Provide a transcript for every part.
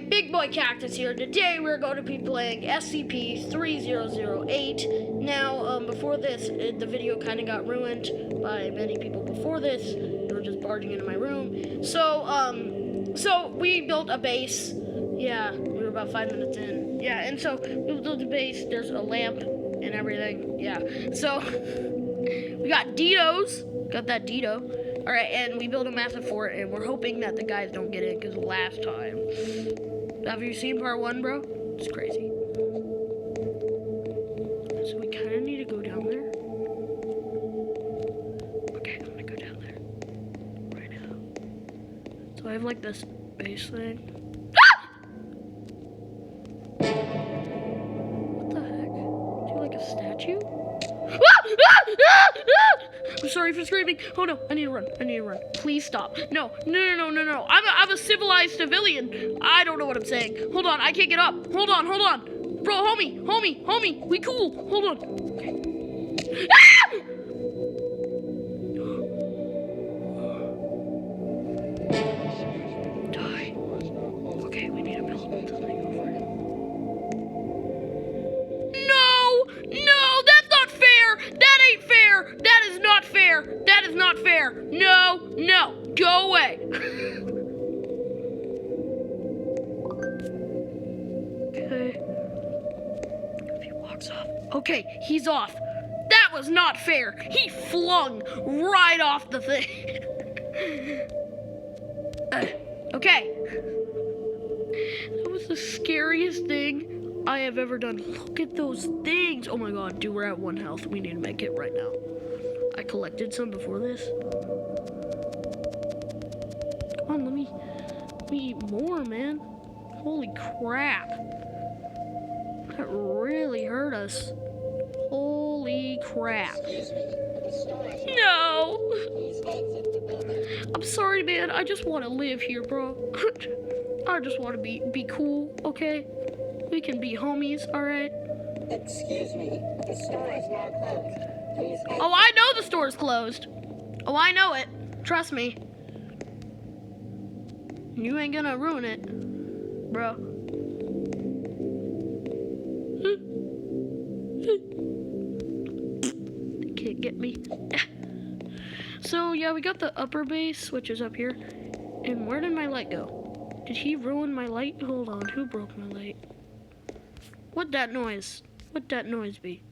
Big Boy Cactus here. Today we're going to be playing SCP-3008. Now, before this, the video kind of got ruined by many people before this. They were just barging into my room. So we built a base. Yeah, we were about 5 minutes in. Yeah, and so we built a base. There's a lamp and everything. Yeah, so we got Ditos. Got that Dito. Alright, and we built a massive fort, and we're hoping that the guys don't get in, because last time... Have you seen part 1, bro? It's crazy. So we kind of need to go down there. Okay, I'm gonna go down there. Right now. So I have, like, this base thing. Ah! What the heck? Do you like a statue? I'm sorry for screaming. Oh no, I need to run. Please stop. No. I'm a civilized civilian. I don't know what I'm saying. Hold on, I can't get up. Hold on. Bro, homie. We cool. Hold on. Okay. Ah! Die. Okay, we need to build something over. No, that's not fair. That ain't fair. That is not fair. That is not fair. No. Go away. Okay. If he walks off. Okay, he's off. That was not fair. He flung right off the thing. Okay. That was the scariest thing I have ever done. Look at those things. Oh my god, dude, we're at 1 health. We need to make it right now. I collected some before this. Come on, let me eat more, man. Holy crap. That really hurt us. Holy crap. No. I'm sorry, man. I just want to live here, bro. I just want to be cool, okay? We can be homies, alright? Excuse me, the store is now closed. Please. Oh, I know the store is closed. Oh, I know it. Trust me. You ain't gonna ruin it, bro. They can't get me. So, yeah, we got the upper base, which is up here. And where did my light go? Did he ruin my light? Hold on, who broke my light? What'd that noise be?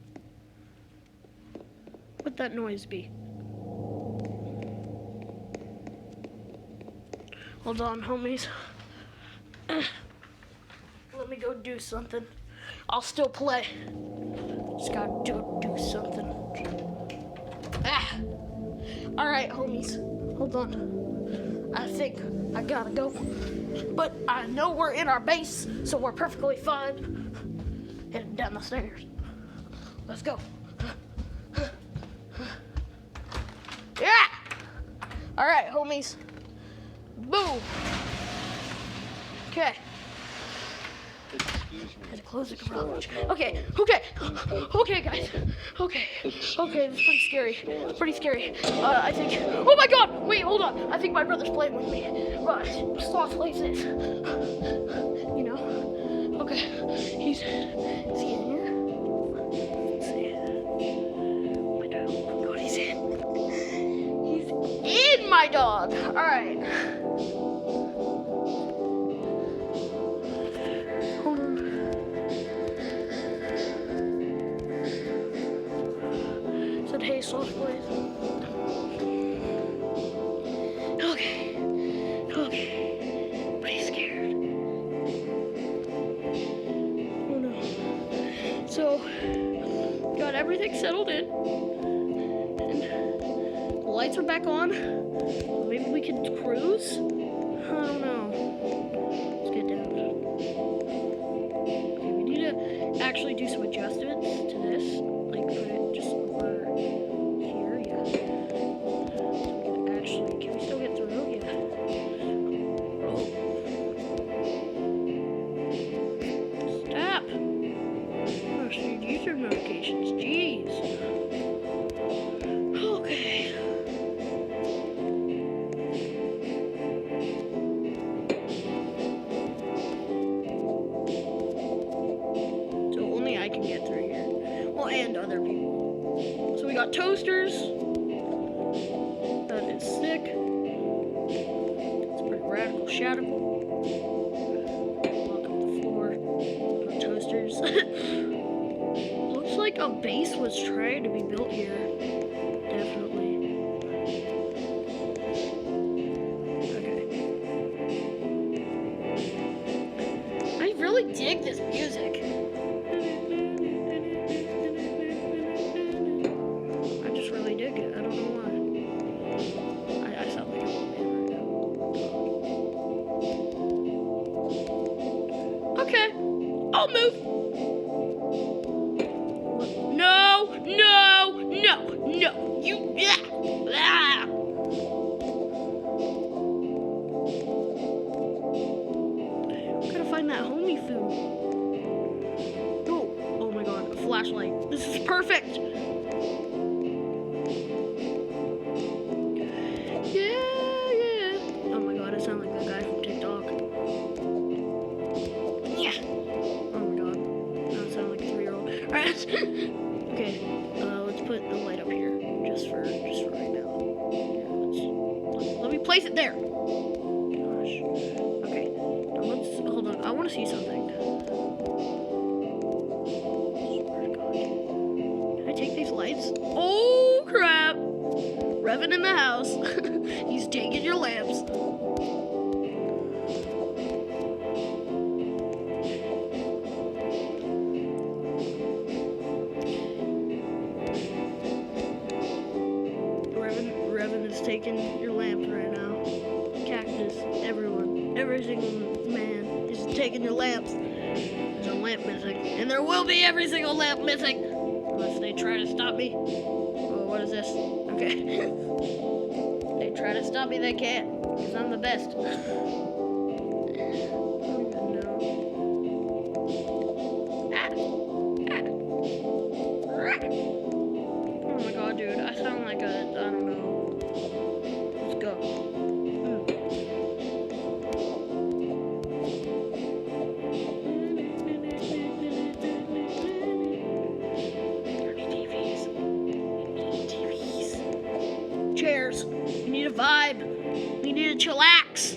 What'd that noise be? Hold on, homies. Let me go do something. I'll still play. Just gotta do something. Ah! Alright, homies. Hold on. I think I gotta go. But I know we're in our base, so we're perfectly fine. Heading down the stairs. Let's go. Yeah! Alright, homies. Boom! Okay. Gotta close the garage. Okay, guys. Okay, this is pretty scary. I think, oh my god, wait, hold on. I think my brother's playing with me. Right, sloth plays this. You know? Okay, is he in here? Let's see. Oh my god, he's in. He's in, my dog. Alright. Hold on. Said, hey, sloth plays. Okay. Pretty scared. So, got everything settled in, and the lights are back on. Maybe we can cruise? I don't know. Let's get down. Okay, we need to actually do some adjustments to this. Like, put it just over here, yeah. So can we still get through? Yeah. Stop! YouTube notifications, jeez. Okay. So we got toasters. That is sick. It's pretty radical, shadical. Walk up the floor. Got toasters. Looks like a base was trying to be built here. Definitely. Okay. I really dig this music. I just really dig it. I don't know why. I sound like a old man right now. Okay. I'll move. No, no, no, no. You. Ah. Gotta find that homie food. Oh my god, a flashlight. This is perfect. Yeah. Oh my god, I sound like that guy from TikTok. Yeah. Oh my god, now I sound like a 3-year-old. Alright. Okay, let's put the light up here, just for right now. Yeah, let me place it there. Gosh. Okay, now hold on. I want to see something. Swear to God. Can I take these lights? Oh crap! Revan in the house. He's taking your lamps. Revan is taking your lamps right now. Cactus, everyone, every single man is taking your lamps. There's a lamp missing, and there will be every single lamp missing, unless they try to stop me. Oh, what is this? Okay. They try to stop me, they can't, because I'm the best. Oh my god, dude, I sound like I don't know. Let's go. Chairs. We need a vibe. We need a chillax.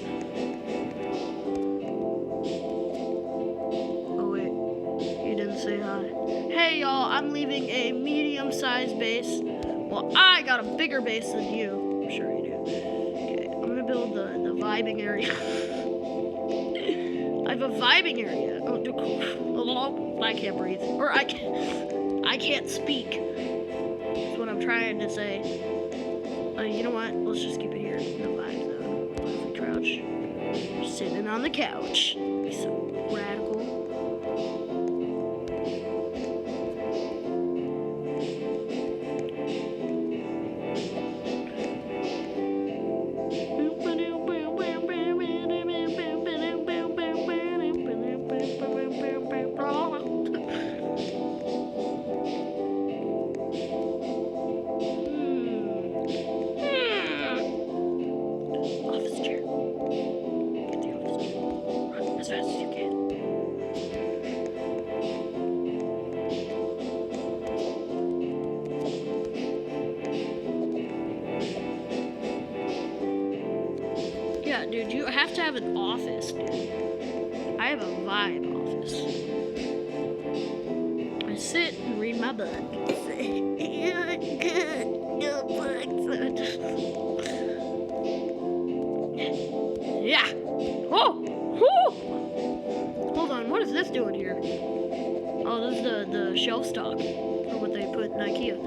Oh wait, he didn't say hi. Hey y'all, I'm leaving a medium-sized base. Well, I got a bigger base than you. I'm sure you do. Okay, I'm gonna build the vibing area. I have a vibing area. Oh, I can't breathe, or I can't speak. That's what I'm trying to say. You know what? Let's just keep it here in the vibe zone. Lovely crouch. Sitting on the couch. Be so radical. Yeah, dude, you have to have an office, dude. I have a vibe office. I sit and read my book. You're good. Your book's yeah. Oh! Woo! Hold on, what is this doing here? Oh, this is the shelf stock for what they put in Ikea.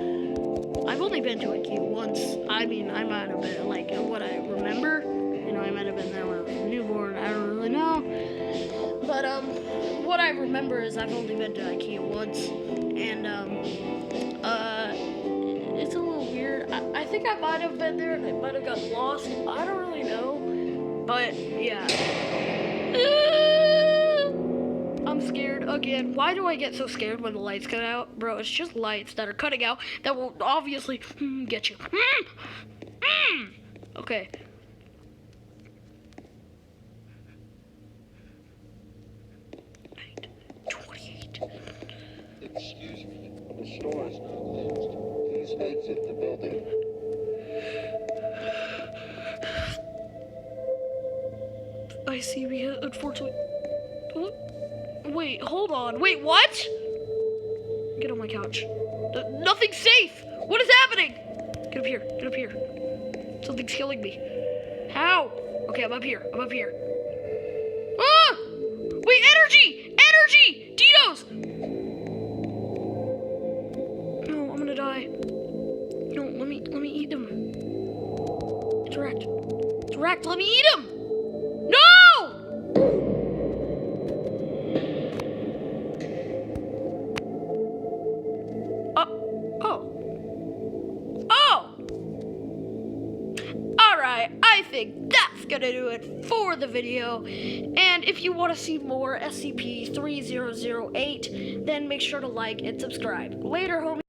I've only been to Ikea once. I mean, I might have been, like, what I remember. You know, I might have been there when I was a newborn. I don't really know. But, what I remember is I've only been to Ikea once. And, it's a little weird. I think I might have been there and I might have got lost. I don't really know. But, yeah. I'm scared again. Why do I get so scared when the lights cut out? Bro, it's just lights that are cutting out that will obviously get you. Okay. Excuse me. The store is now closed. Please exit the building. I see we had, unfortunately. Wait, hold on. Wait, what? Get on my couch. Nothing's safe. What is happening? Get up here. Get up here. Something's killing me. How? Okay, I'm up here. I'm up here. Ah! Wait, energy! Energy! Dino's! No, I'm gonna die. No, let me eat them. Interact. Interact, let me eat them! No! Alright, I think that's gonna do it for the video. And if you want to see more SCP-3008, then make sure to like and subscribe. Later, homies.